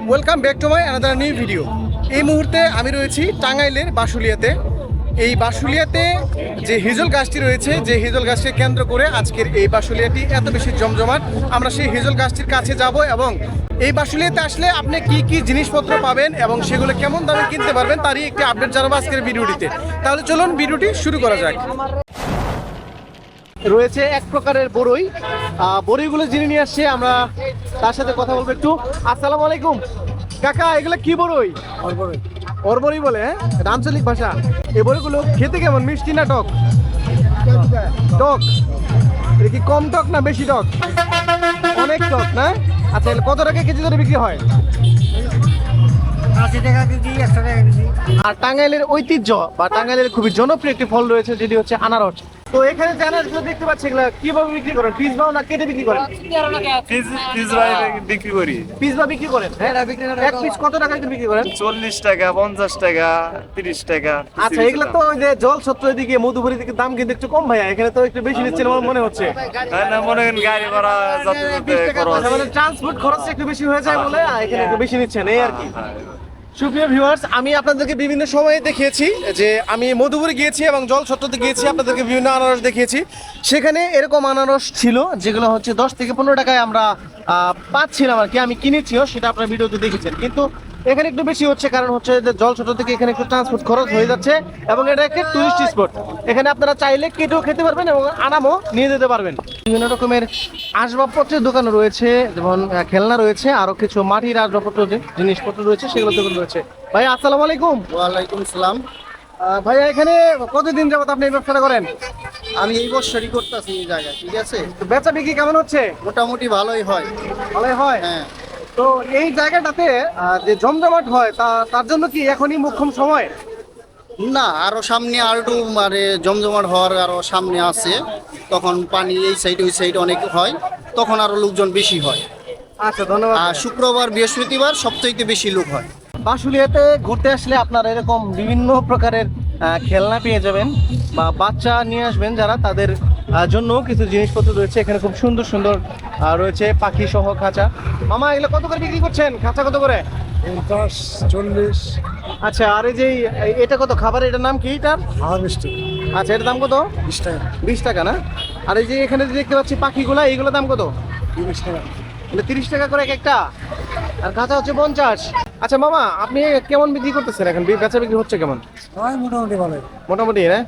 Welcome back to my another new video. এই মুহূর্তে আমি রয়েছি টাঙ্গাইলের বাসুলিয়াতে। এই বাসুলিয়াতে যে হিজল গাছটি রয়েছে, যে হিজল গাছকে কেন্দ্র করে আজকের এই বাসুলিয়াটি এত বেশি জমজমাট, আমরা সেই হিজল গাছটির কাছে যাব এবং এই বাসুলিয়াতে আসলে আপনি কি কি জিনিসপত্র পাবেন এবং সেগুলো কেমন দামে কিনতে পারবেন তারই একটি আপডেট জানাবো আজকের ভিডিওটিতে। তাহলে চলুন ভিডিওটি শুরু করা যাক। রয়েছে এক প্রকারের বড়ই, বড়ইগুলো যিনি নিয়ে আসছে আমরা তার সাথে কথা বলবো একটু। আসসালামু আলাইকুম কাকা, এগুলো কি বড়ই? অরবড়ি বলে, হ্যাঁ, এটা আঞ্চলিক ভাষা। এই বড়িগুলো খেতে কেমন, মিষ্টি না টক? টক। এটা কি কম টক না বেশি টক? অনেক টক না? আচ্ছা, কত টাকা কেজি ধরে বিক্রি হয়? 80 টাকা কেজি, 100 টাকা কেজি। আর টাঙ্গাইলের ঐতিহ্য বা টাঙ্গাইলের খুবই জনপ্রিয় একটি ফল রয়েছে যেটি হচ্ছে আনারস। তো এখানে যে আনারসগুলো দেখতে পাচ্ছি এগুলো কিভাবে বিক্রি করেন? পিস বা না কেটে বিক্রি করেন? বিক্রি করি। পিস বা বিক্রি করেন? হ্যাঁ, এক পিস কত টাকা করে বিক্রি করেন? 40 টাকা, 50 টাকা, 30 টাকা। আচ্ছা, এগুলো তো ওই যে জল ছত্র দিকে মধুপুরি দিকে দাম কিন্তু একটু কম ভাইয়া, এখানে তো একটু বেশি নিচ্ছেন আমার মনে হচ্ছে। হ্যাঁ না, মনে করেন গাড়ি ভাড়া যাতায়াতে খরচ। আচ্ছা, মানে ট্রান্সপোর্ট খরচটা একটু বেশি হয়ে যায় বলে এখানে একটু বেশি নিচ্ছেন, এই আর কি। সুপ্রিয় ভিউয়ার্স, আমি আপনাদেরকে বিভিন্ন সময়ে দেখিয়েছি যে আমি মধুপুরে গিয়েছি এবং জল ছত্রতে গিয়েছি, আপনাদেরকে বিভিন্ন আনারস দেখিয়েছি। সেখানে এরকম আনারস ছিল যেগুলো হচ্ছে 10 থেকে 15 টাকায় আমরা পাচ্ছিলাম আর কি, আমি কিনেছিও, সেটা আপনার ভিডিওতে দেখেছেন। কিন্তু এখানে একটু বেশি হচ্ছে, কারণ হচ্ছে যে জল ছোট থেকে এখানে একটু ট্রান্সপোর্ট খরচ হয়ে যাচ্ছে এবং এটা একটা টুরিস্ট স্পট। এখানে আপনারা চাইলে কেটেও খেতে পারবেন এবং আনামও নিয়ে যেতে পারবেন। বিভিন্ন রকমের আসবাবপত্রের দোকান রয়েছে, যেমন খেলনা রয়েছে, আরো কিছু মাটির আসবাবপত্র জিনিসপত্র রয়েছে, সেগুলো দোকান রয়েছে। ভাই আসসালামু আলাইকুম। ওয়ালাইকুম সালাম। ভাইয়া, এখানে কতদিন যাবত আপনি এই ব্যবসাটা করেন? আমি এই বছরই করতেছি এই জায়গায়, ঠিক আছে? তো বেচা বিক্রি কেমন হচ্ছে? মোটামুটি ভালোই হয়। ভালোই হয়। হ্যাঁ, তো এই জায়গাটাতে যে জমজমাট হয় তার জন্য কি এখনই মোক্ষম সময়? না, আরো সামনে আর একটু মানে জমজমাট হওয়ার আরো সামনে আছে। তখন পানি এই সাইড ওই সাইড অনেক হয়, তখন আরো লোকজন বেশি হয়। আচ্ছা, ধন্যবাদ। আর শুক্রবার বৃহস্পতিবার সবচাইতে বেশি লোক হয়। বাসুলিয়াতে ঘুরতে আসলে আপনারা এরকম বিভিন্ন প্রকারের খেলনা পেয়ে যাবেন, বা বাচ্চা নিয়ে আসবেন যারা, তাদের জন্য কিছু জিনিসপত্র রয়েছে। এখানে খুব সুন্দর সুন্দর রয়েছে পাখি সহ খাঁচা। মামা, এগুলো কত করে বিক্রি করছেন? খাঁচা কত করে? 50, 40, আচ্ছা, আর এই যে এটা কত খাবার, এটার নাম কি? এটার 20 টাকা, আচ্ছা, এটার দাম কত? 20 টাকা, 20 টাকা না? আর এই যে এখানে যে দেখতে পাচ্ছি পাখিগুলা, এইগুলোর দাম কত? 30 টাকা। এটা 30 টাকা করে এক একটা, আর খাঁচা হচ্ছে 50। আচ্ছা মামা, আপনি কেমন বিক্রি করতেছেন এখন? বেচা বিক্রি হচ্ছে কেমন? হয় মোটামুটি ভালোই। মোটামুটি না?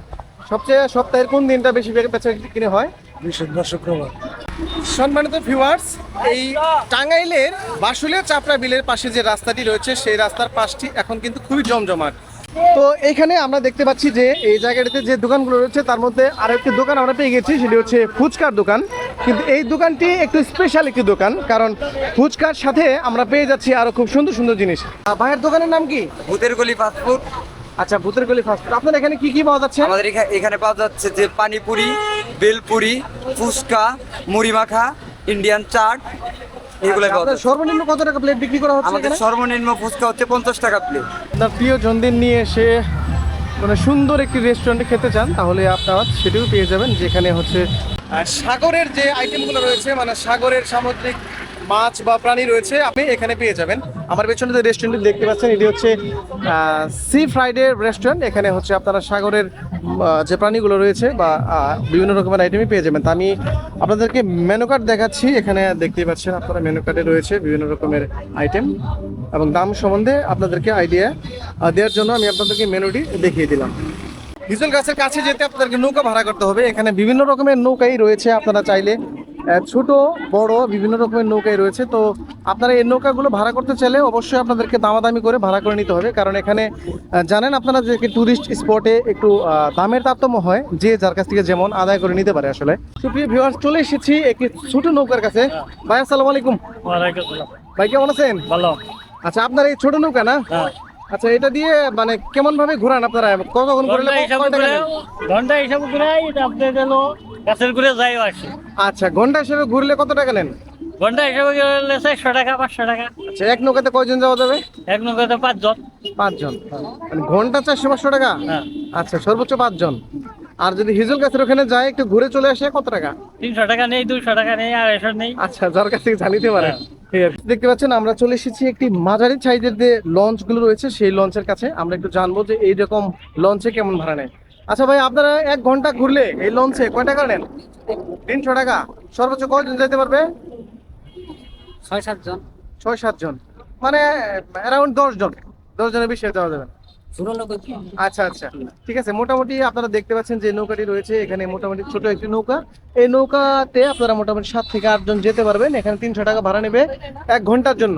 সবচেয়ে সপ্তাহের কোন দিনটা বেশি বেচা বিক্রি হয়? শুক্রবার। সম্মানিত ভিউয়ার্স, এই টাঙ্গাইলের বাসুলিয়া চাপড়া বিলের পাশে যে রাস্তাটি রয়েছে, সেই রাস্তার পাশটি এখন কিন্তু খুবই জমজমাট। তো এখানে আমরা দেখতে পাচ্ছি যে এই জায়গাটিতে যে দোকানগুলো রয়েছে তার মধ্যে আরেকটি দোকান আমরা পেয়ে গেছি, সেটি হচ্ছে ফুচকার দোকান। কিন্তু এই দোকানটি একটু স্পেশাল একটি দোকান, কারণ ফুচকার সাথে আমরা পেয়ে যাচ্ছি আরো খুব সুন্দর সুন্দর জিনিস। ভাইয়ের দোকানের নাম কি? ভূতের গলি ফাস্টফুড। আচ্ছা, ভূতের গলি ফাস্টফুড। আপনার এখানে কি কি পাওয়া যাচ্ছে? আমাদের এখানে পাওয়া যাচ্ছে যে পানিপুরি, বেলপুরি, ফুচকা, মুড়ি মাখা, ইন্ডিয়ান চাট, এগুলাই পাওয়া আপনার যাচ্ছে। সর্বনিম্ন কত টাকা প্লেট বিক্রি করা হচ্ছে আমাদের এখানে? সর্বনিম্ন ফুচকা হচ্ছে 50 টাকা প্লেট। আপনার প্রিয় জনদিন নিয়ে এসে মানে সুন্দর একটি রেস্টুরেন্টে খেতে চান, তাহলে আপনারা সেটিও পেয়ে যাবেন, যেখানে হচ্ছে সাগরের যে আইটেমগুলো রয়েছে, মানে সাগরের সামুদ্রিক মাছ বা প্রাণী রয়েছে, আপনি এখানে পেয়ে যাবেন। আমার পেছনে যে রেস্টুরেন্টটি দেখতে পাচ্ছেন, এটি হচ্ছে সি ফ্রাইডে রেস্টুরেন্ট। এখানে হচ্ছে আপনারা সাগরের যে প্রাণীগুলো রয়েছে বা বিভিন্ন রকমের আইটেমই পেয়ে যাবেন। তা আমি আপনাদেরকে মেনু কার্ড দেখাচ্ছি। এখানে দেখতেই পাচ্ছেন আপনারা, মেনু কার্ডে রয়েছে বিভিন্ন রকমের আইটেম এবং দাম সম্বন্ধে আপনাদেরকে আইডিয়া দেওয়ার জন্য আমি আপনাদেরকে মেনুটি দেখিয়ে দিলাম। হিজল গাছের কাছে যেতে আপনাদেরকে নৌকা ভাড়া করতে হবে। এখানে বিভিন্ন রকমের নৌকাই রয়েছে, আপনারা চাইলে ছোট বড় বিভিন্ন রকমের নৌকাই রয়েছে। তো আপনারা এই নৌকাগুলো ভাড়া করতে চাইলে অবশ্যই আপনাদেরকে দামাদামি করে ভাড়া করে নিতে হবে, কারণ এখানে জানেন আপনারা যে টুরিস্ট স্পটে একটু দামের তারতম্য হয়, যে যার কাছ থেকে যেমন আদায় করে নিতে পারে। আসলে সুপ্রিয় ভিউয়ার্স, চলে এসেছি একটি ছোট নৌকার কাছে। ভাই আসসালামু আলাইকুম। ওয়ালাইকুম আসসালাম। ভাই কেমন আছেন? ভালো। আচ্ছা, আপনার এই ছোট নৌকা না? হ্যাঁ। আচ্ছা, এটা দিয়ে মানে কেমন ভাবে ঘোরান আপনারা? কতক্ষণ ঘুরলে ঘন্টা হিসাব করে আপনি গেল গাছের ঘুরে যাই আসে। আচ্ছা, ঘন্টা হিসেবে ঘুরলে কত টাকা নেন? ঘন্টা হিসাবে গেলে 100 টাকা, 500 টাকা। আচ্ছা, এক নৌকাতে কয়জন যাওয়া যাবে? এক নৌকাতে 5 জন। 5 জন, মানে ঘন্টা 400-500 টাকা? হ্যাঁ। আচ্ছা, সর্বোচ্চ 5 জন। আর যদি হিজল গাছের ওখানে যায় একটু ঘুরে চলে আসে কত টাকা? 300 টাকা নেই, 200 টাকা নেই, 250 নেই। আচ্ছা, যার কাছ থেকে জানিতে পারে। দেখতে পাচ্ছেন আমরা চলে এসেছি একটি মাঝারি সাইজের যে লঞ্চগুলো রয়েছে সেই লঞ্চের কাছে। আমরা একটু জানবো যে এইরকম লঞ্চে কেমন ভাড়া নেয়। আচ্ছা ভাই, আপনারা 1 ঘন্টা ঘুরলে এই লঞ্চে কয় টাকা নেন? 300 টাকা। সর্বোচ্চ কয়জন যেতে পারবে? 6-7 জন। 6-7 জন, মানে অ্যারাউন্ড 10 জন। 10 জনের বেশি যাওয়া যাবে না। আচ্ছা আচ্ছা, ঠিক আছে। মোটামুটি আপনারা দেখতে পাচ্ছেন যে নৌকাটি রয়েছে এখানে, মোটামুটি ছোট একটি নৌকা। এই নৌকাতে আপনারা মোটামুটি 7 থেকে 8 জন যেতে পারবেন। এখানে 300 টাকা ভাড়া নেবে 1 ঘন্টার জন্য।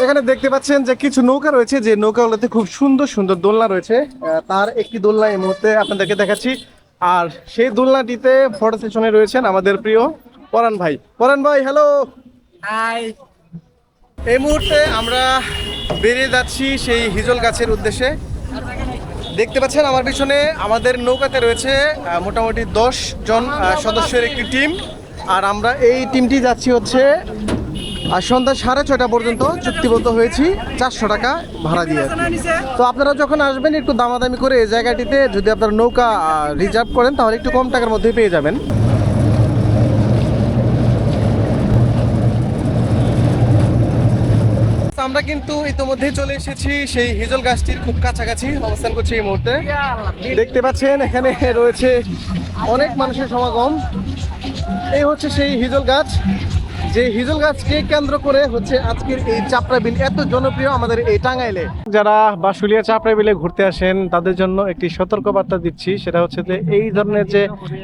এখানে দেখতে পাচ্ছেন যে কিছু নৌকা রয়েছে, যে নৌকাগুলোতে খুব সুন্দর সুন্দর দোলনা রয়েছে। তার একটি দোলনা এই মুহূর্তে আপনাদেরকে দেখাচ্ছি। আর সেই দোলনাটিতে ফটো সেশনে রয়েছেন আমাদের প্রিয় পরাণ ভাই। পরাণ ভাই, হ্যালো। হাই। এই মুহূর্তে আমরা বেরিয়ে যাচ্ছি সেই হিজল গাছের উদ্দেশ্যে। দেখতে পাচ্ছেন আমার পিছনে আমাদের নৌকাতে রয়েছে মোটামুটি 10 জন সদস্যের একটি টিম। আর আমরা এই টিমটি যাচ্ছি হচ্ছে সন্ধ্যা 6:30 পর্যন্ত চুক্তিবদ্ধ হয়েছি 400 টাকা ভাড়া দিয়ে। তো আপনারা যখন আসবেন একটু দামাদামি করে এই জায়গাটিতে যদি আপনারা নৌকা রিজার্ভ করেন তাহলে একটু কম টাকার মধ্যে পেয়ে যাবেন। আমরা কিন্তু ইতিমধ্যেই চলে এসেছি সেই হিজল গাছটির খুব কাছাকাছি অবস্থান করছি এই মুহূর্তে। দেখতে পাচ্ছেন এখানে রয়েছে অনেক মানুষের সমাগম। এই হচ্ছে সেই হিজল গাছ, যে হিজল গাছকে কেন্দ্র করে হচ্ছে আজকের এই চাপড়া বিল এত জনপ্রিয় আমাদের এই টাঙ্গাইলে। যারা বাঁশুলিয়া চাপড়া বিলে ঘুরতে আসেন তাদের জন্য একটি সতর্ক বার্তা দিচ্ছি, সেটা হচ্ছে যে এই ধরনের যে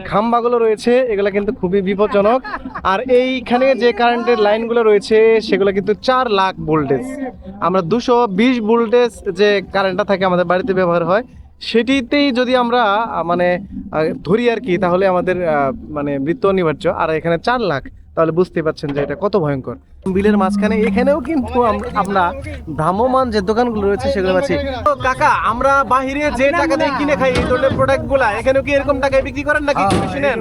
খাম্বাগুলো রয়েছে এগুলো কিন্তু খুবই বিপজ্জনক। আর এইখানে যে কারেন্টের লাইনগুলো রয়েছে সেগুলো কিন্তু 4 লাখ ভোল্টেজ। আমরা 220 ভোল্টেজ যে কারেন্টটা থাকে আমাদের বাড়িতে ব্যবহার হয় সেটিতেই যদি আমরা মানে ধরি আর কি, তাহলে আমাদের মানে মৃত্যু অনিবার্য। আর এখানে 4 লাখ, তাহলে বুঝতে পারছেন যে এটা কত ভয়ঙ্কর। বিলের মাঝখানে এখানেও কিন্তু আমরা ভ্রাম্যমান যে দোকানগুলো রয়েছে সেগুলো আছে। কাকা, আমরা বাহিরে যে টাকা দিয়ে কিনে খাই এই ধরনের প্রোডাক্টগুলা এখানেও কি এরকম টাকায় বিক্রি করেন নাকি বেশি নেন?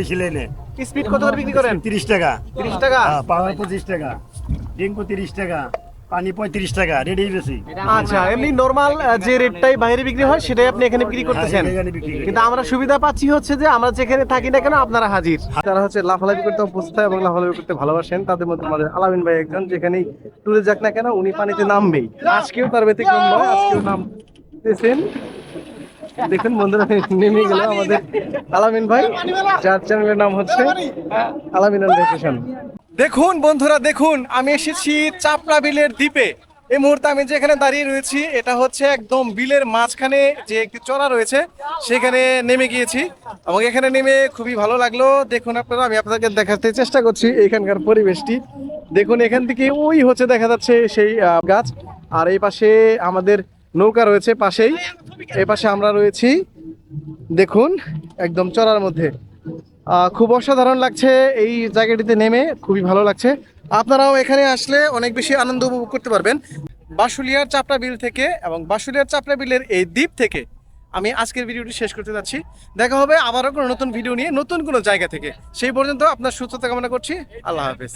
বেশি লেনে। স্পিড কত করে বিক্রি করেন? 30 টাকা। 30 টাকা? পাওয়ার 25 টাকা, ডিঙ্কু 30 টাকা, পানি 35 টাকা, রেডি বেশি। আচ্ছা, এমনি নরমাল যে রেটটাই বাইরে বিক্রি হয় সেটাই আপনি এখানে বিক্রি করতেছেন। কিন্তু আমরা সুবিধা পাচ্ছি হচ্ছে যে আমরা যেখানে থাকি না কেন আপনারা হাজির। যারা হচ্ছে লাফালাফি করতে অভ্যস্ত এবং লাফালাফি করতে ভালোবাসেন তাদের মধ্যে আমাদের আলামিন ভাই একজন, যেখানেই টুরে যাক না কেন উনি পানিতে নামবেই। আজকেও তার ব্যতিক্রম নয়, আজকেও নামতেছেন। দেখুন বন্ধুরা, নেমে গেল আমাদের আলামিন ভাই, যার চ্যানেলের নাম হচ্ছে আলামিন ভ্যাকেশন। দেখুন বন্ধুরা, দেখুন আমি এসেছি চাপড়া বিলের দ্বীপে। এই মুহূর্তে আমি যেখানে দাঁড়িয়ে রয়েছি এটা হচ্ছে একদম বিলের মাঝখানে যে একটি চড়া রয়েছে সেখানে নেমে গিয়েছি এবং এখানে নেমে খুবই ভালো লাগলো। দেখুন আপনারা, আমি আপনাদেরকে দেখাতে চেষ্টা করছি এখানকার পরিবেশটি। দেখুন এখান থেকে ওই হচ্ছে দেখা যাচ্ছে সেই গাছ, আর এই পাশে আমাদের নৌকা রয়েছে পাশেই। এই পাশে আমরা রয়েছি, দেখুন একদম চড়ার মধ্যে। খুব অসাধারণ লাগছে এই জায়গাটিতে নেমে, খুবই ভালো লাগছে। আপনারাও এখানে আসলে অনেক বেশি আনন্দ উপভোগ করতে পারবেন। বাঁশুলিয়ার চাপড়া বিল থেকে এবং বাঁশুলিয়ার চাপড়া বিলের এই দ্বীপ থেকে আমি আজকের ভিডিওটি শেষ করতে যাচ্ছি। দেখা হবে আবারও কোনো নতুন ভিডিও নিয়ে নতুন কোনো জায়গা থেকে। সেই পর্যন্ত আপনার সুস্থতা কামনা করছি। আল্লাহ হাফেজ।